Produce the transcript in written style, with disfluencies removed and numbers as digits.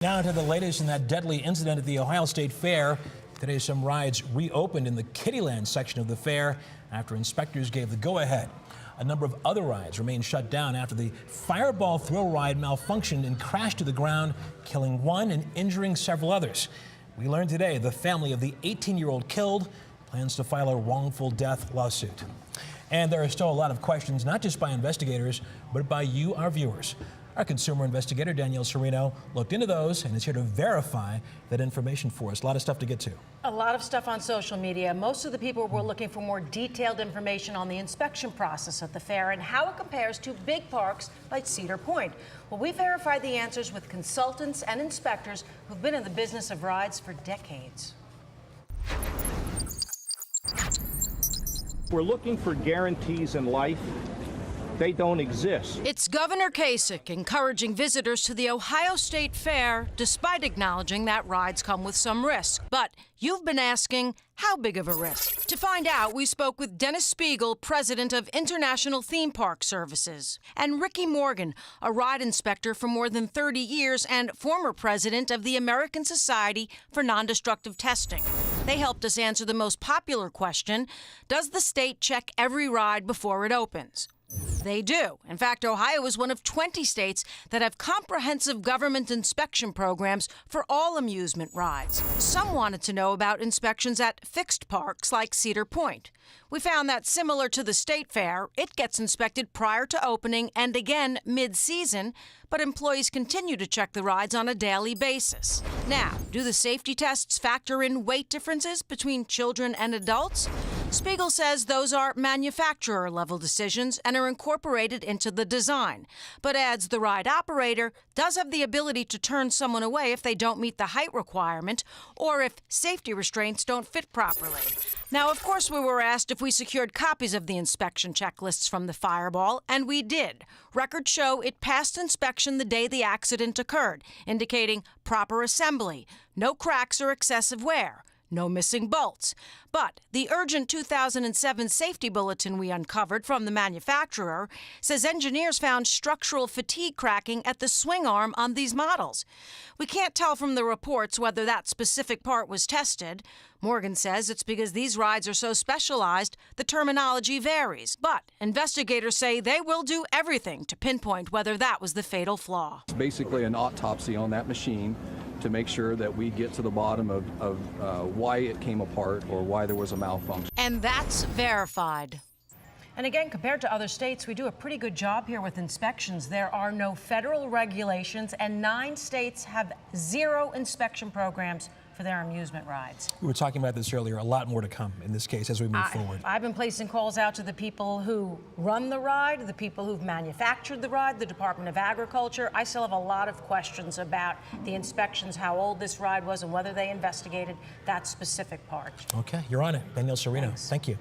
Now to the latest in that deadly incident at the Ohio State Fair. Today, some rides reopened in the Kittyland section of the fair after inspectors gave the go-ahead. A number of other rides remain shut down after the Fireball thrill ride malfunctioned and crashed to the ground, killing one and injuring several others. We learned today the family of the 18-year-old killed plans to file a wrongful death lawsuit. And there are still a lot of questions, not just by investigators, but by you, our viewers. Our consumer investigator, Danielle Serino, looked into those and is here to verify that information for us. A lot of stuff to get to. A lot of stuff on social media. Most of the people were looking for more detailed information on the inspection process at the fair and how it compares to big parks like Cedar Point. Well, we verified the answers with consultants and inspectors who've been in the business of rides for decades. We're looking for guarantees in life. They don't exist. It's Governor Kasich encouraging visitors to the Ohio State Fair, despite acknowledging that rides come with some risk. But you've been asking, how big of a risk? To find out, we spoke with Dennis Spiegel, president of International Theme Park Services, and Ricky Morgan, a ride inspector for more than 30 years and former president of the American Society for Non-Destructive Testing. They helped us answer the most popular question: does the state check every ride before it opens? They do. In fact, Ohio is one of 20 states that have comprehensive government inspection programs for all amusement rides. Some wanted to know about inspections at fixed parks like Cedar Point. We found that similar to the State Fair, it gets inspected prior to opening and again mid-season, but employees continue to check the rides on a daily basis. Now, do the safety tests factor in weight differences between children and adults? Spiegel says those are manufacturer-level decisions and are incorporated into the design, but adds the ride operator does have the ability to turn someone away if they don't meet the height requirement or if safety restraints don't fit properly. Now, of course, we were asked if we secured copies of the inspection checklists from the Fireball, and we did. Records show it passed inspection the day the accident occurred, indicating proper assembly, no cracks or excessive wear, no missing bolts. But the urgent 2007 safety bulletin we uncovered from the manufacturer says engineers found structural fatigue cracking at the swing arm on these models. We can't tell from the reports whether that specific part was tested. Morgan says it's because these rides are so specialized, the terminology varies. But investigators say they will do everything to pinpoint whether that was the fatal flaw. It's basically an autopsy on that machine to make sure that we get to the bottom of why it came apart or why there was a malfunction. And that's verified. And again, compared to other states, we do a pretty good job here with inspections. There are no federal regulations, and 9 states have 0 inspection programs for their amusement rides. We were talking about this earlier. A lot more to come in this case as we move forward. I've been placing calls out to the people who run the ride, the people who've manufactured the ride, the Department of Agriculture. I still have a lot of questions about the inspections, how old this ride was, and whether they investigated that specific part. Okay, you're on it. Danielle Serino, Thanks. Thank you.